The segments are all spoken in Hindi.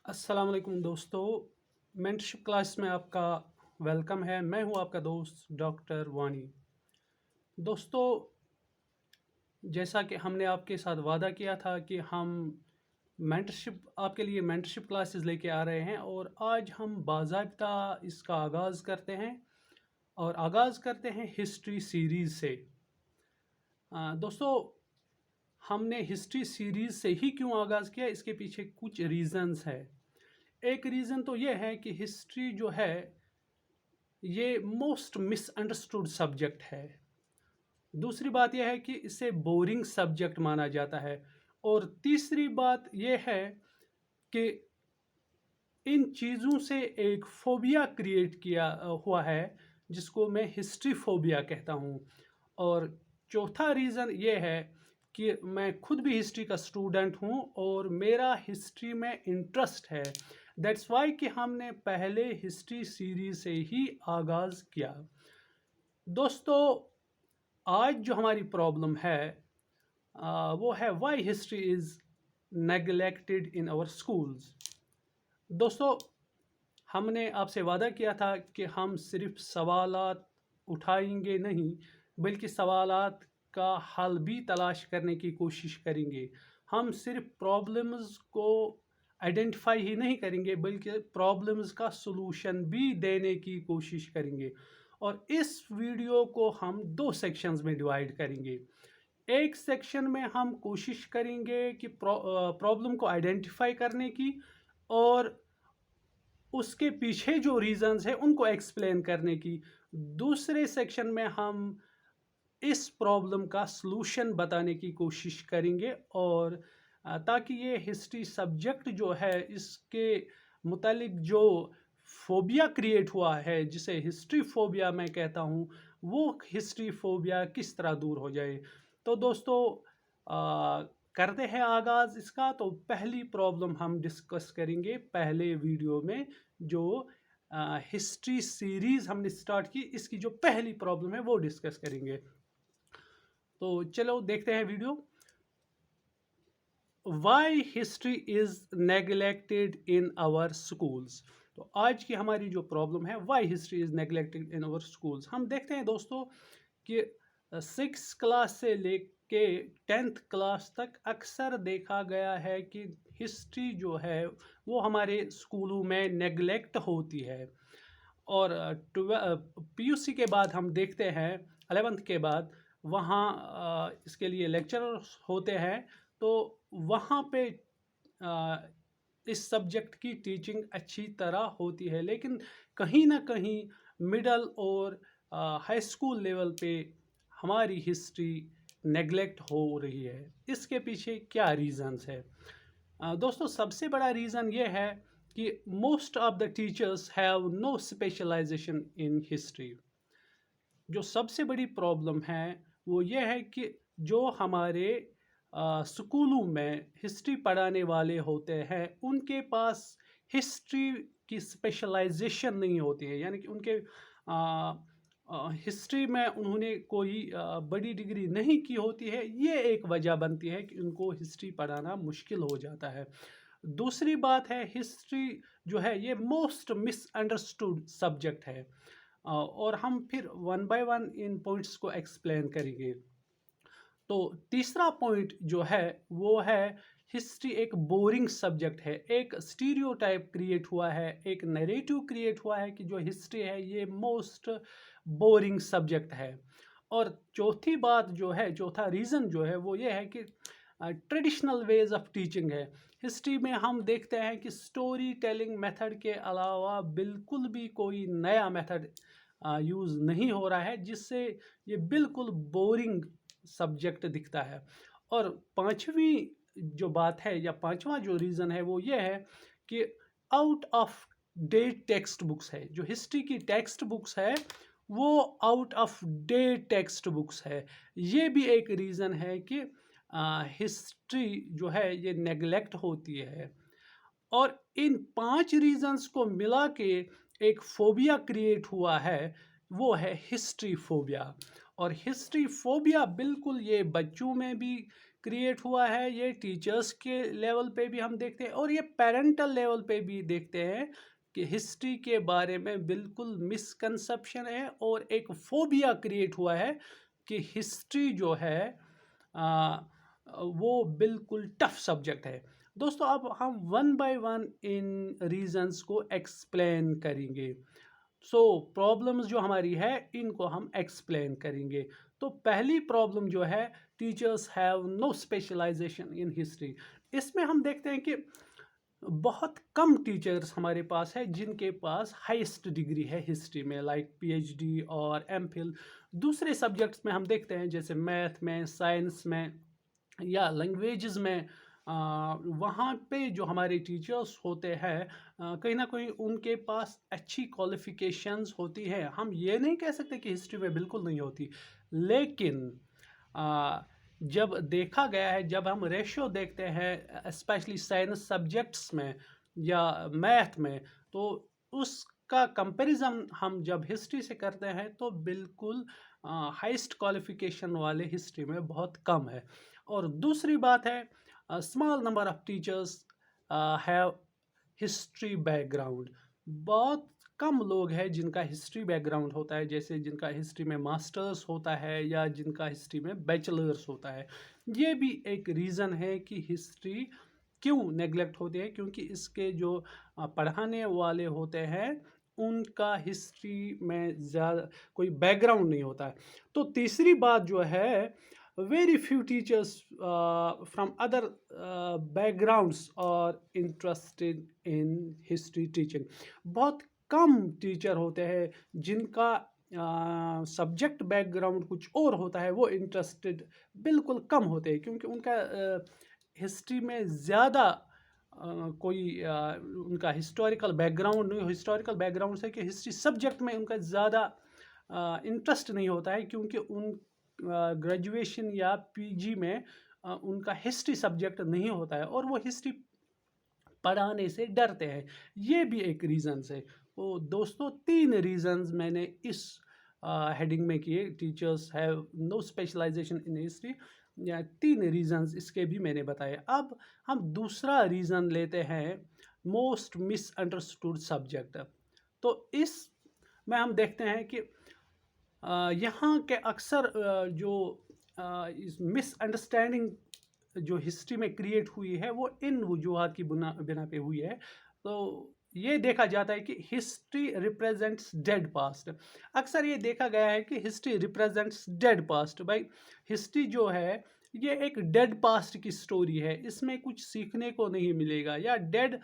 अस्सलाम वालेकुम दोस्तों। मेंटरशिप क्लास में आपका वेलकम है। मैं हूं आपका दोस्त डॉक्टर वानी। दोस्तों, जैसा कि हमने आपके साथ वादा किया था कि हम मेंटरशिप आपके लिए मेंटरशिप क्लासेस लेके आ रहे हैं और आज हम बाज़ाब्ता इसका आगाज़ करते हैं और आगाज़ करते हैं हिस्ट्री सीरीज़ से। दोस्तों, हमने हिस्ट्री सीरीज़ से ही क्यों आगाज़ किया, इसके पीछे कुछ रीज़न्स है। एक रीज़न तो ये है कि हिस्ट्री जो है ये मोस्ट मिसअंडरस्टूड सब्जेक्ट है। दूसरी बात यह है कि इसे बोरिंग सब्जेक्ट माना जाता है और तीसरी बात यह है कि इन चीज़ों से एक फोबिया क्रिएट किया हुआ है जिसको मैं हिस्ट्री फोबिया कहता हूँ। और चौथा रीज़न ये है कि मैं खुद भी हिस्ट्री का स्टूडेंट हूँ और मेरा हिस्ट्री में इंटरेस्ट है। दैट्स वाई कि हमने पहले हिस्ट्री सीरीज से ही आगाज़ किया। दोस्तों, आज जो हमारी प्रॉब्लम है वो है why history is neglected in our schools. दोस्तों, हमने आपसे वादा किया था कि हम सिर्फ सवालात उठाएंगे नहीं, बल्कि सवालात का हल भी तलाश करने की कोशिश करेंगे। हम सिर्फ प्रॉब्लम्स को आइडेंटिफाई ही नहीं करेंगे, बल्कि प्रॉब्लम्स का सलूशन भी देने की कोशिश करेंगे। और इस वीडियो को हम दो सेक्शंस में डिवाइड करेंगे। एक सेक्शन में हम कोशिश करेंगे कि प्रॉब्लम को आइडेंटिफाई करने की और उसके पीछे जो रीजंस है उनको एक्सप्लेन करने की। दूसरे सेक्शन में हम इस प्रॉब्लम का सलूशन बताने की कोशिश करेंगे और ताकि ये हिस्ट्री सब्जेक्ट जो है इसके मुतालिक जो फोबिया क्रिएट हुआ है, जिसे हिस्ट्री फोबिया मैं कहता हूँ, वो हिस्ट्री फोबिया किस तरह दूर हो जाए। तो दोस्तों, करते हैं आगाज़ इसका। तो पहली प्रॉब्लम हम डिस्कस करेंगे पहले वीडियो में। जो हिस्ट्री सीरीज़ हमने स्टार्ट की, इसकी जो पहली प्रॉब्लम है वो डिस्कस करेंगे। तो चलो देखते हैं video. Why history is neglected in our schools. तो आज की हमारी जो प्रॉब्लम है, why history is neglected in our schools. हम देखते हैं दोस्तों कि 6 क्लास से लेके 10th क्लास तक अक्सर देखा गया है कि हिस्ट्री जो है वो हमारे स्कूलों में नेग्लेक्ट होती है। और पीयूसी के बाद हम देखते हैं 11th के बाद वहाँ इसके लिए लेक्चरर होते हैं, तो वहाँ पे इस सब्जेक्ट की टीचिंग अच्छी तरह होती है। लेकिन कहीं ना कहीं मिडल और हाई स्कूल लेवल पे हमारी हिस्ट्री नेग्लेक्ट हो रही है। इसके पीछे क्या रीज़न्स है? दोस्तों, सबसे बड़ा रीज़न ये है कि most of the teachers have no specialisation in history. जो सबसे बड़ी प्रॉब्लम है वो ये है कि जो हमारे स्कूलों में हिस्ट्री पढ़ाने वाले होते हैं उनके पास हिस्ट्री की स्पेशलाइजेशन नहीं होती है। यानी कि उनके हिस्ट्री में उन्होंने कोई बड़ी डिग्री नहीं की होती है। ये एक वजह बनती है कि उनको हिस्ट्री पढ़ाना मुश्किल हो जाता है। दूसरी बात है, हिस्ट्री जो है ये मोस्ट मिसअंडरस्टूड सब्जेक्ट है। और हम फिर one by one in points को एक्सप्लेन करेंगे। तो तीसरा पॉइंट जो है वो है, हिस्ट्री एक बोरिंग सब्जेक्ट है। एक स्टीरियोटाइप क्रिएट हुआ है, एक नैरेटिव क्रिएट हुआ है कि जो हिस्ट्री है ये मोस्ट बोरिंग सब्जेक्ट है। और चौथी बात जो है, चौथा रीज़न जो है वो ये है कि ट्रेडिशनल वेज ऑफ टीचिंग है। हिस्ट्री में हम देखते हैं कि स्टोरी टेलिंग मेथड के अलावा बिल्कुल भी कोई नया मेथड यूज़ नहीं हो रहा है, जिससे ये बिल्कुल बोरिंग सब्जेक्ट दिखता है। और पांचवी जो बात है या पांचवा जो रीज़न है वो ये है कि out of date text books है। जो हिस्ट्री की टेक्स्ट बुक्स है वो out of date text books है। ये भी एक रीज़न है कि हिस्ट्री जो है ये नेग्लेक्ट होती है। और इन 5 रीजंस को मिला के एक फोबिया क्रिएट हुआ है, वो है हिस्ट्री फोबिया। और हिस्ट्री फोबिया बिल्कुल ये बच्चों में भी क्रिएट हुआ है, ये टीचर्स के लेवल पे भी हम देखते हैं और ये पेरेंटल लेवल पे भी देखते हैं कि हिस्ट्री के बारे में बिल्कुल मिसकंसेप्शन है और एक फोबिया क्रिएट हुआ है कि हिस्ट्री जो है आ, वो बिल्कुल टफ सब्जेक्ट है। दोस्तों अब हम one by one in reasons को एक्सप्लेन करेंगे। प्रॉब्लम्स जो हमारी है इनको हम एक्सप्लेन करेंगे। तो पहली प्रॉब्लम जो है, teachers have no specialisation in history. इसमें हम देखते हैं कि बहुत कम टीचर्स हमारे पास है जिनके पास हाईएस्ट डिग्री है हिस्ट्री में, लाइक पीएचडी और एमफिल। दूसरे सब्जेक्ट्स में हम देखते हैं जैसे मैथ में, साइंस में या लैंग्वेजेस में, वहाँ पे जो हमारे टीचर्स होते हैं कहीं ना कहीं उनके पास अच्छी क्वालिफिकेशंस होती है। हम ये नहीं कह सकते कि हिस्ट्री में बिल्कुल नहीं होती, लेकिन जब देखा गया है, जब हम रेशियो देखते हैं स्पेशली साइंस सब्जेक्ट्स में या मैथ में, तो उसका कंपैरिजन हम जब हिस्ट्री से करते हैं तो बिल्कुल हाईएस्ट क्वालिफिकेशन वाले हिस्ट्री में बहुत कम है। और दूसरी बात है, small number of teachers have history background. बहुत कम लोग हैं जिनका हिस्ट्री बैकग्राउंड होता है, जैसे जिनका हिस्ट्री में मास्टर्स होता है या जिनका हिस्ट्री में बैचलर्स होता है। ये भी एक रीज़न है कि हिस्ट्री क्यों नेग्लेक्ट होती है, क्योंकि इसके जो पढ़ाने वाले होते हैं उनका हिस्ट्री में ज़्यादा कोई बैकग्राउंड नहीं होता है। तो तीसरी बात जो है, very few teachers from other backgrounds are interested in history teaching। बहुत कम टीचर होते हैं जिनका सब्जेक्ट बैकग्राउंड कुछ और होता है, वो इंटरेस्टेड बिल्कुल कम होते हैं, क्योंकि उनका हिस्ट्री में ज़्यादा कोई उनका हिस्टोरिकल बैकग्राउंड नहीं। हिस्टोरिकल बैकग्राउंड से कि हिस्ट्री सब्जेक्ट में उनका ज़्यादा इंटरेस्ट नहीं होता है, क्योंकि उन ग्रेजुएशन या पीजी में उनका हिस्ट्री सब्जेक्ट नहीं होता है और वो हिस्ट्री पढ़ाने से डरते हैं। ये भी एक रीज़न है। तो दोस्तों 3 रीज़न्स मैंने इस हेडिंग में किए, teachers have no specialisation in history, या 3 रीज़न्स इसके भी मैंने बताए। अब हम दूसरा रीज़न लेते हैं, मोस्ट मिसअंडरस्टूड सब्जेक्ट। तो इस में हम देखते हैं कि यहाँ के अक्सर जो इस मिसअंडरस्टैंडिंग जो हिस्ट्री में क्रिएट हुई है वो इन वजूहात की बिना पे हुई है। तो ये देखा जाता है कि हिस्ट्री रिप्रेजेंट्स डेड पास्ट। अक्सर ये देखा गया है कि हिस्ट्री रिप्रेजेंट्स डेड पास्ट। भाई हिस्ट्री जो है ये एक डेड पास्ट की स्टोरी है, इसमें कुछ सीखने को नहीं मिलेगा, या डेड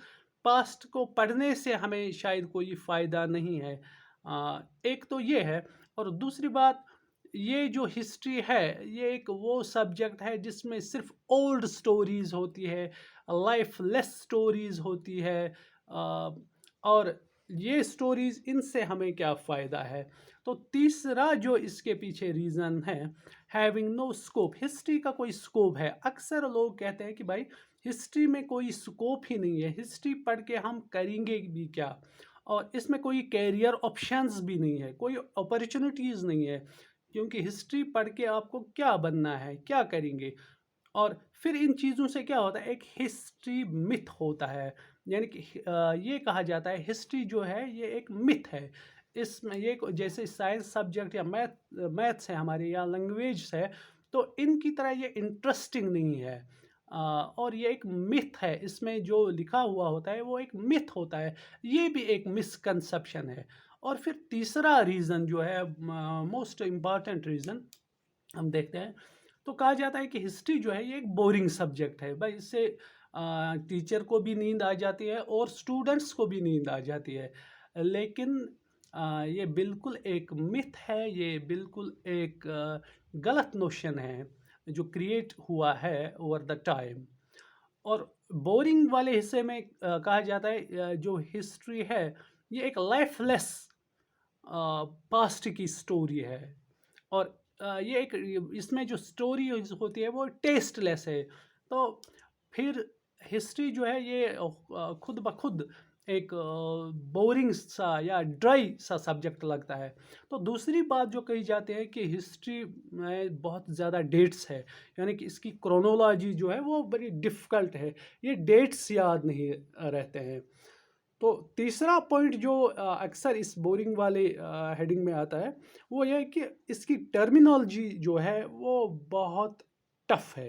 पास्ट को पढ़ने से हमें शायद कोई फ़ायदा नहीं है। एक तो ये है। और दूसरी बात, ये जो हिस्ट्री है ये एक वो सब्जेक्ट है जिसमें सिर्फ ओल्ड स्टोरीज होती है, लाइफ लेस स्टोरीज होती है, और ये स्टोरीज, इनसे हमें क्या फ़ायदा है। तो तीसरा जो इसके पीछे रीज़न है, हैविंग नो स्कोप। हिस्ट्री का कोई स्कोप है? अक्सर लोग कहते हैं कि भाई हिस्ट्री में कोई स्कोप ही नहीं है, हिस्ट्री पढ़ के हम करेंगे भी क्या, और इसमें कोई कैरियर ऑप्शंस भी नहीं है, कोई अपॉर्चुनिटीज़ नहीं है, क्योंकि हिस्ट्री पढ़ के आपको क्या बनना है, क्या करेंगे। और फिर इन चीज़ों से क्या होता है, एक हिस्ट्री मिथ होता है, यानी कि ये कहा जाता है हिस्ट्री जो है ये एक मिथ है। इसमें ये जैसे साइंस सब्जेक्ट या मैथ्स है हमारे, या लैंग्वेज है, तो इनकी तरह ये इंटरेस्टिंग नहीं है। और ये एक मिथ है, इसमें जो लिखा हुआ होता है वो एक मिथ होता है। ये भी एक मिसकंसेप्शन है। और फिर तीसरा रीज़न जो है, मोस्ट इम्पॉर्टेंट रीज़न हम देखते हैं, तो कहा जाता है कि हिस्ट्री जो है ये एक बोरिंग सब्जेक्ट है। भाई इससे टीचर को भी नींद आ जाती है और स्टूडेंट्स को भी नींद आ जाती है। लेकिन ये बिल्कुल एक मिथ है, ये बिल्कुल एक गलत नोशन है जो क्रिएट हुआ है ओवर द टाइम। और बोरिंग वाले हिस्से में कहा जाता है जो हिस्ट्री है ये एक लाइफलेस पास्ट की स्टोरी है, और ये एक, इसमें जो स्टोरी होती है वो टेस्टलेस है। तो फिर हिस्ट्री जो है ये खुद ब खुद एक बोरिंग सा या ड्राई सा सब्जेक्ट लगता है। तो दूसरी बात जो कही जाती है कि हिस्ट्री में बहुत ज़्यादा डेट्स है, यानी कि इसकी क्रोनोलॉजी जो है वो बड़ी डिफ़िकल्ट है, ये डेट्स याद नहीं रहते हैं। तो तीसरा पॉइंट जो अक्सर इस बोरिंग वाले हेडिंग में आता है, वो ये है कि इसकी टर्मिनोलॉजी जो है वो बहुत टफ है।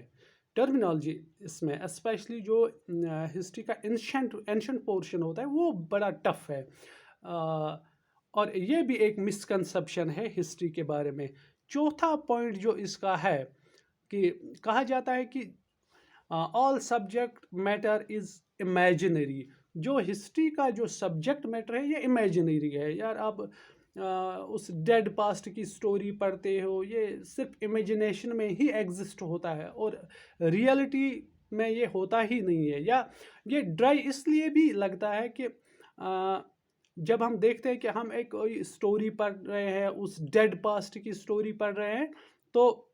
टर्मिनोलॉजी इसमें स्पेशली जो हिस्ट्री का एंशंट पोर्शन होता है वो बड़ा टफ है। और ये भी एक मिसकंसेप्शन है हिस्ट्री के बारे में। चौथा पॉइंट जो इसका है कि कहा जाता है कि all subject matter is imaginary. जो हिस्ट्री का जो सब्जेक्ट मैटर है ये इमेजिनरी है। यार आप उस डेड पास्ट की स्टोरी पढ़ते हो, ये सिर्फ इमेजिनेशन में ही एग्जिस्ट होता है और रियलिटी में ये होता ही नहीं है। या ये ड्राई इसलिए भी लगता है कि जब हम देखते हैं कि हम एक कोई स्टोरी पढ़ रहे हैं, उस डेड पास्ट की स्टोरी पढ़ रहे हैं, तो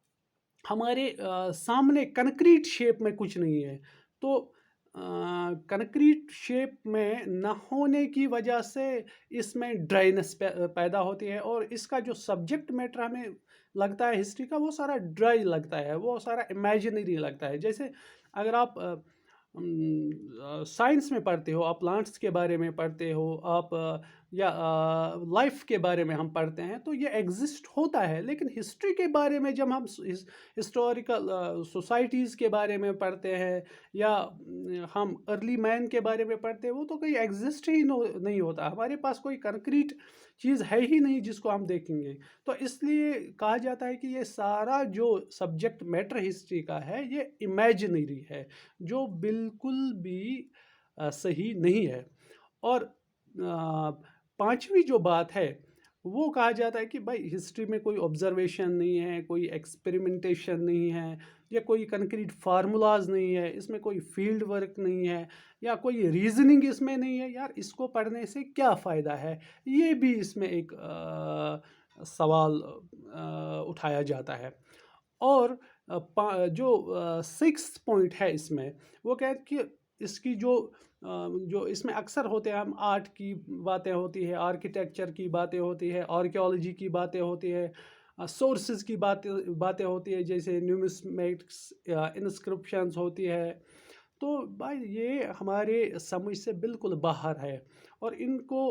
हमारे सामने कंक्रीट शेप में कुछ नहीं है। तो कंक्रीट शेप में न होने की वजह से इसमें ड्राइनेस पैदा होती है और इसका जो सब्जेक्ट मैटर हमें लगता है हिस्ट्री का, वो सारा ड्राई लगता है, वो सारा इमेजिनरी लगता है। जैसे अगर आप साइंस में पढ़ते हो, आप प्लांट्स के बारे में पढ़ते हो, आप या लाइफ के बारे में हम पढ़ते हैं, तो ये एग्जिस्ट होता है। लेकिन हिस्ट्री के बारे में जब हम हिस्टोरिकल सोसाइटीज़ के बारे में पढ़ते हैं या हम अर्ली मैन के बारे में पढ़ते हैं, वो तो कोई एग्जिस्ट ही नहीं होता। हमारे पास कोई कंक्रीट चीज़ है ही नहीं जिसको हम देखेंगे। तो इसलिए कहा जाता है कि ये सारा जो सब्जेक्ट मैटर हिस्ट्री का है ये इमेजिनरी है, जो बिल्कुल भी सही नहीं है। और पांचवी जो बात है वो कहा जाता है कि भाई हिस्ट्री में कोई ऑब्जर्वेशन नहीं है, कोई एक्सपेरिमेंटेशन नहीं है, या कोई कंक्रीट फार्मूलाज नहीं है, इसमें कोई फील्ड वर्क नहीं है, या कोई रीजनिंग इसमें नहीं है। यार इसको पढ़ने से क्या फ़ायदा है, ये भी इसमें एक सवाल उठाया जाता है। और जो सिक्स पॉइंट है इसमें, वो क्या है कि इसकी जो इसमें अक्सर होते हैं, हम आर्ट की बातें होती है, आर्किटेक्चर की बातें होती है, आर्कियोलॉजी की बातें होती है, सोर्सेज की बातें होती है, जैसे न्यूमिस्मेटिक्स इंस्क्रिप्शंस होती है। तो भाई ये हमारे समझ से बिल्कुल बाहर है और इनको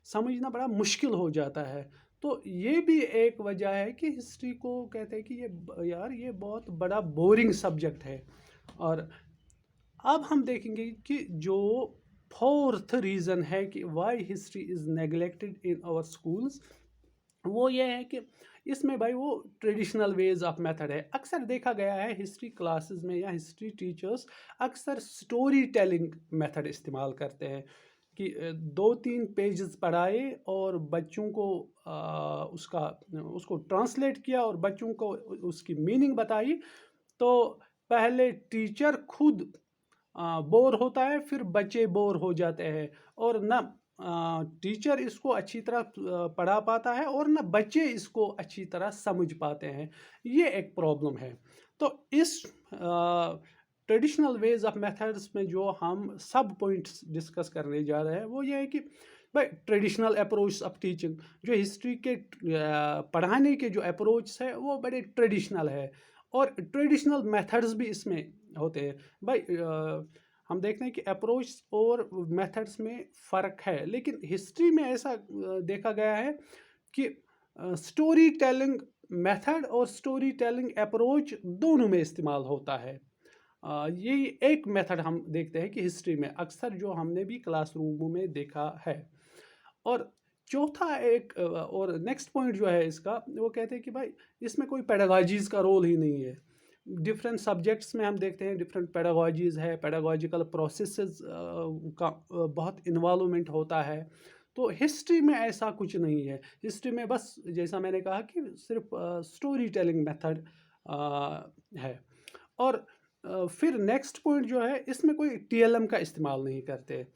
समझना बड़ा मुश्किल हो जाता है। तो ये भी एक वजह है कि हिस्ट्री को कहते हैं कि यार ये बहुत बड़ा बोरिंग सब्जेक्ट है। और अब हम देखेंगे कि जो फोर्थ रीज़न है कि why history is neglected in our schools, वो ये है कि इसमें भाई वो ट्रेडिशनल वेज ऑफ मेथड है। अक्सर देखा गया है हिस्ट्री क्लासेस में या हिस्ट्री टीचर्स अक्सर स्टोरी टेलिंग मेथड इस्तेमाल करते हैं कि 2-3 पेजेस पढ़ाए और बच्चों को उसको ट्रांसलेट किया और बच्चों को उसकी मीनिंग बताई। तो पहले टीचर खुद बोर होता है, फिर बच्चे बोर हो जाते हैं, और ना टीचर इसको अच्छी तरह पढ़ा पाता है और ना बच्चे इसको अच्छी तरह समझ पाते हैं। ये एक प्रॉब्लम है। तो इस ट्रेडिशनल वेज ऑफ मेथड्स में जो हम सब पॉइंट्स डिस्कस करने जा रहे हैं, वो ये है कि भाई ट्रेडिशनल अप्रोच ऑफ टीचिंग, जो हिस्ट्री के पढ़ाने के जो अप्रोच है वो बड़े ट्रेडिशनल है, और ट्रेडिशनल मेथड्स भी इसमें होते हैं। भाई हम देखते हैं कि अप्रोच और मेथड्स में फ़र्क है, लेकिन हिस्ट्री में ऐसा देखा गया है कि स्टोरी टेलिंग मेथड और स्टोरी टेलिंग अप्रोच दोनों में इस्तेमाल होता है। ये एक मेथड हम देखते हैं कि हिस्ट्री में अक्सर जो हमने भी क्लासरूमों में देखा है। और चौथा एक और नेक्स्ट पॉइंट जो है इसका, वो कहते हैं कि भाई इसमें कोई पेडागॉजीज़ का रोल ही नहीं है। डिफरेंट सब्जेक्ट्स में हम देखते हैं डिफरेंट पेडागॉजीज़ है, पेडागॉजिकल प्रोसेसेस का बहुत इन्वॉल्वमेंट होता है। तो हिस्ट्री में ऐसा कुछ नहीं है। हिस्ट्री में बस जैसा मैंने कहा कि सिर्फ स्टोरी टेलिंग मेथड है। और फिर नेक्स्ट पॉइंट जो है, इसमें कोई टीएलएम का इस्तेमाल नहीं करते।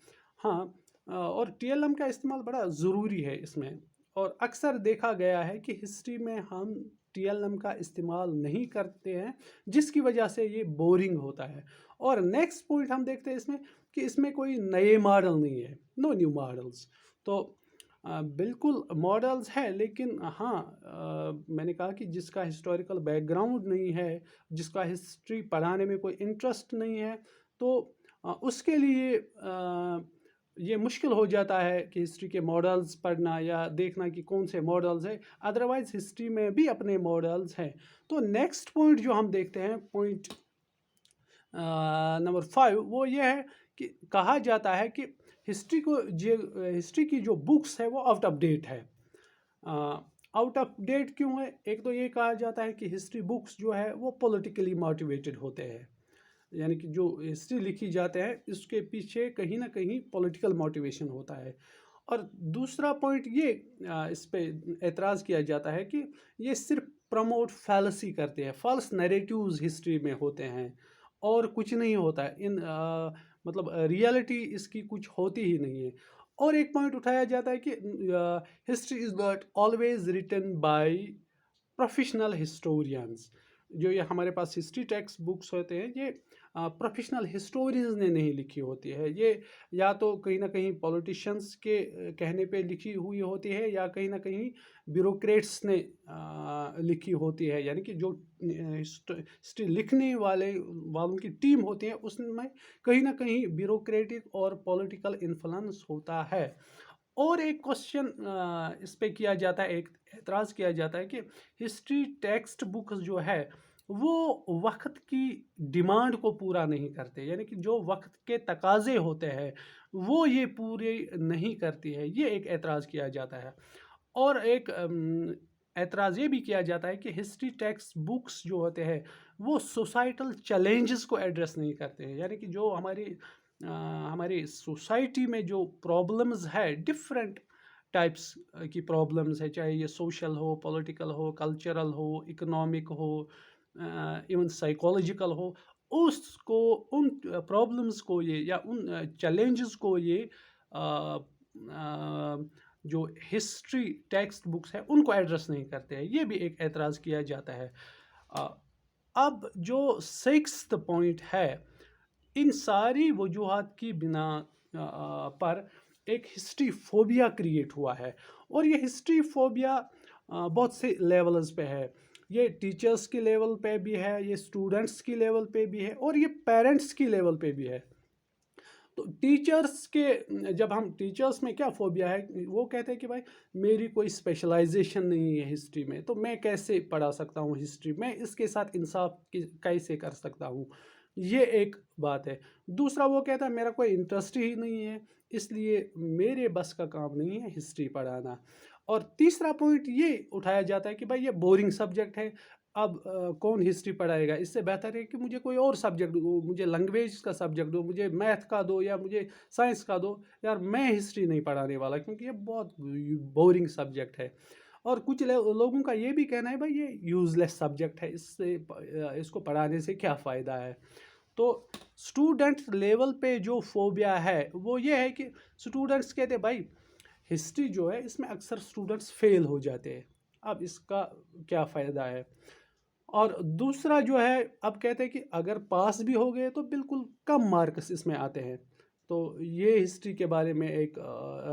हाँ, और टीएलएम का इस्तेमाल बड़ा ज़रूरी है इसमें, और अक्सर देखा गया है कि हिस्ट्री में हम टीएलएम का इस्तेमाल नहीं करते हैं, जिसकी वजह से ये बोरिंग होता है। और नेक्स्ट पॉइंट हम देखते हैं इसमें कि इसमें कोई नए मॉडल नहीं है, नो न्यू मॉडल्स। तो बिल्कुल मॉडल्स है, लेकिन हाँ, मैंने कहा कि जिसका हिस्टोरिकल बैकग्राउंड नहीं है, जिसका हिस्ट्री पढ़ाने में कोई इंटरेस्ट नहीं है, तो उसके लिए ये मुश्किल हो जाता है कि हिस्ट्री के मॉडल्स पढ़ना या देखना कि कौन से मॉडल्स हैं। अदरवाइज हिस्ट्री में भी अपने मॉडल्स हैं। तो नेक्स्ट पॉइंट जो हम देखते हैं, पॉइंट नंबर 5, वो ये है कि कहा जाता है कि हिस्ट्री की जो बुक्स है वो आउट ऑफ डेट है। आउट ऑफ डेट क्यों है? एक तो ये कहा जाता है कि हिस्ट्री बुक्स जो है वो पॉलिटिकली मोटिवेटेड होते हैं, यानी कि जो हिस्ट्री लिखी जाते हैं इसके पीछे कहीं ना कहीं पॉलिटिकल मोटिवेशन होता है। और दूसरा पॉइंट ये, इस पे एतराज़ किया जाता है कि ये सिर्फ प्रमोट फैलसी करते हैं, फॉल्स नैरेटिव्स हिस्ट्री में होते हैं और कुछ नहीं होता है। मतलब रियलिटी इसकी कुछ होती ही नहीं है। और एक पॉइंट उठाया जाता है कि history is not always written by professional historians. जो ये हमारे पास हिस्ट्री टेक्स्ट बुक्स होते हैं, ये प्रोफेशनल हिस्टोरियंस ने नहीं लिखी होती है। ये या तो कहीं ना कहीं पॉलिटिशियंस के कहने पे लिखी हुई होती है, या कहीं ना कहीं ब्यूरोक्रेट्स ने लिखी होती है। यानी कि जो हिस्ट्री लिखने वालों की टीम होती है, उसमें कहीं ना कहीं ब्यूरोक्रेटिक और पॉलिटिकल इन्फ्लुएंस होता है। और एक क्वेश्चन इस पे किया जाता है, एक एतराज़ किया जाता है कि हिस्ट्री टेक्स्ट बुक्स जो है वो वक्त की डिमांड को पूरा नहीं करते, यानी कि जो वक्त के तकाजे होते हैं वो ये पूरे नहीं करती है। ये एक एतराज़ किया जाता है। और एक एतराज़ ये भी किया जाता है कि हिस्ट्री टेक्स्ट बुक्स जो होते हैं वो सोसाइटल चैलेंजेस को एड्रेस नहीं करते हैं, यानी कि जो हमारी सोसाइटी में जो प्रॉब्लम्स है, डिफरेंट टाइप्स की प्रॉब्लम्स है, चाहे ये सोशल हो, पॉलिटिकल हो, कल्चरल हो, इकोनॉमिक हो, इवन साइकोलॉजिकल हो, उसको उन प्रॉब्लम्स को ये या उन चैलेंजेस को ये अ, अ, जो हिस्ट्री टेक्स्ट बुक्स है उनको एड्रेस नहीं करते हैं। ये भी एक एतराज़ किया जाता है। अ, अब जो 6th पॉइंट है, इन सारी वजूहात की बिना पर एक हिस्ट्री फोबिया क्रिएट हुआ है। और ये हिस्ट्री फोबिया बहुत से लेवल्स पे है। ये टीचर्स के लेवल पे भी है, ये स्टूडेंट्स की लेवल पे भी है, और ये पेरेंट्स की लेवल पे भी है। तो टीचर्स के, जब हम टीचर्स में क्या फोबिया है, वो कहते हैं कि भाई मेरी कोई स्पेशलाइजेशन नहीं है हिस्ट्री में, तो मैं कैसे पढ़ा सकता हूँ हिस्ट्री, मैं इसके साथ इंसाफ कैसे कर सकता हूँ। ये एक बात है। दूसरा वो कहता है मेरा कोई इंटरेस्ट ही नहीं है, इसलिए मेरे बस का काम नहीं है हिस्ट्री पढ़ाना। और तीसरा पॉइंट ये उठाया जाता है कि भाई ये बोरिंग सब्जेक्ट है, अब कौन हिस्ट्री पढ़ाएगा, इससे बेहतर है कि मुझे कोई और सब्जेक्ट दो, मुझे लैंग्वेज का सब्जेक्ट दो, मुझे मैथ का दो, या मुझे साइंस का दो। यार मैं हिस्ट्री नहीं पढ़ाने वाला, क्योंकि ये बहुत बोरिंग सब्जेक्ट है। और कुछ लोगों का ये भी कहना है भाई ये यूज़लेस सब्जेक्ट है, इसको पढ़ाने से क्या फ़ायदा है। तो स्टूडेंट लेवल पे जो फोबिया है वो ये है कि स्टूडेंट्स कहते हैं भाई हिस्ट्री जो है इसमें अक्सर स्टूडेंट्स फेल हो जाते हैं, अब इसका क्या फ़ायदा है। और दूसरा जो है, अब कहते हैं कि अगर पास भी हो गए तो बिल्कुल कम मार्क्स इसमें आते हैं। तो ये हिस्ट्री के बारे में एक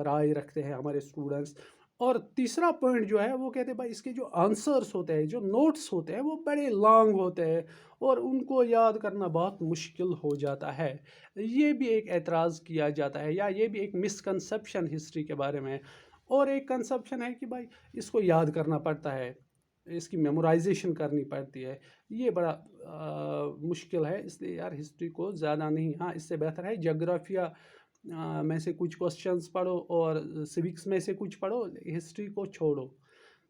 राय रखते हैं हमारे स्टूडेंट्स। और तीसरा पॉइंट जो है वो कहते हैं भाई इसके जो आंसर्स होते हैं, जो नोट्स होते हैं, वो बड़े लॉन्ग होते हैं और उनको याद करना बहुत मुश्किल हो जाता है। ये भी एक एतराज़ किया जाता है, या ये भी एक मिसकंसेप्शन हिस्ट्री के बारे में है। और एक कंसेप्शन है कि भाई इसको याद करना पड़ता है, इसकी मेमोराइजेशन करनी पड़ती है। ये बड़ा मुश्किल है, इसलिए यार हिस्ट्री को ज़्यादा नहीं, हाँ इससे बेहतर है जोग्राफिया में से कुछ क्वेश्चंस पढ़ो और सिविक्स में से कुछ पढ़ो, हिस्ट्री को छोड़ो।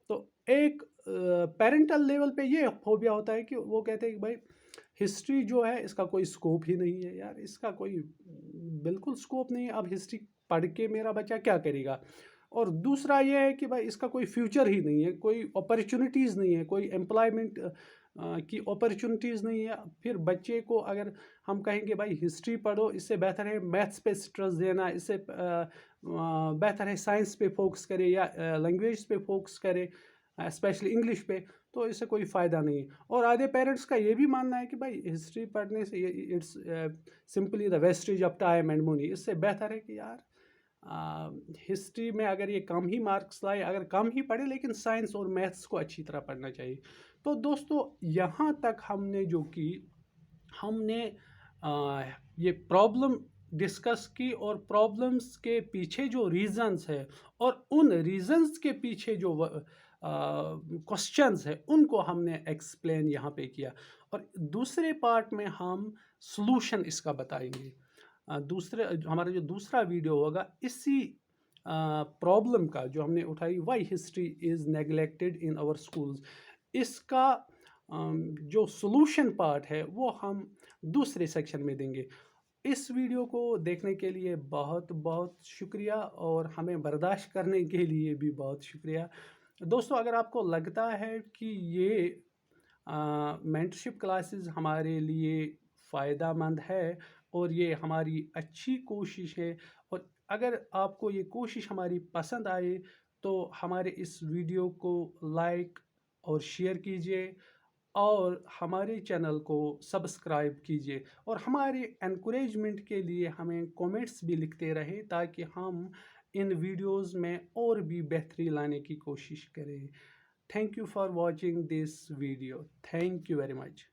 तो एक पेरेंटल लेवल पे ये फोबिया होता है कि वो कहते हैं कि भाई हिस्ट्री जो है इसका कोई स्कोप ही नहीं है, यार इसका कोई बिल्कुल स्कोप नहीं है, अब हिस्ट्री पढ़ के मेरा बच्चा क्या करेगा। और दूसरा ये है कि भाई इसका कोई फ्यूचर ही नहीं है, कोई अपॉर्चुनिटीज़ नहीं है, कोई एम्प्लॉयमेंट की अपॉर्चुनिटीज़ नहीं है। फिर बच्चे को अगर हम कहेंगे भाई हिस्ट्री पढ़ो, इससे बेहतर है मैथ्स पे स्ट्रेस देना, इससे बेहतर है साइंस पे फोकस करे या लैंग्वेज पे फोकस करे, स्पेशली इंग्लिश पे। तो इससे कोई फ़ायदा नहीं है। और आधे पेरेंट्स का ये भी मानना है कि भाई हिस्ट्री पढ़ने से ये it's simply the wastage of time and money, इससे बेहतर है कि यार हिस्ट्री में अगर ये कम ही मार्क्स लाए, अगर कम ही पढ़े, लेकिन साइंस और मैथ्स को अच्छी तरह पढ़ना चाहिए। तो दोस्तों यहाँ तक हमने जो कि हमने ये प्रॉब्लम डिस्कस की और प्रॉब्लम्स के पीछे जो रीजंस है और उन रीजंस के पीछे जो क्वेश्चंस है उनको हमने एक्सप्लेन यहाँ पे किया। और दूसरे पार्ट में हम सॉल्यूशन इसका बताएंगे। दूसरे हमारा जो दूसरा वीडियो होगा इसी प्रॉब्लम का जो हमने उठाई, why history is neglected in our schools, इसका जो सॉल्यूशन पार्ट है वो हम दूसरे सेक्शन में देंगे। इस वीडियो को देखने के लिए बहुत बहुत शुक्रिया और हमें बर्दाश्त करने के लिए भी बहुत शुक्रिया। दोस्तों अगर आपको लगता है कि ये मेंटरशिप क्लासेस हमारे लिए फ़ायदेमंद है और ये हमारी अच्छी कोशिश है, और अगर आपको ये कोशिश हमारी पसंद आए तो हमारे इस वीडियो को लाइक और शेयर कीजिए और हमारे चैनल को सब्सक्राइब कीजिए, और हमारे एनकरेजमेंट के लिए हमें कमेंट्स भी लिखते रहे ताकि हम इन वीडियोस में और भी बेहतरी लाने की कोशिश करें। Thank you for watching this video. Thank you very much.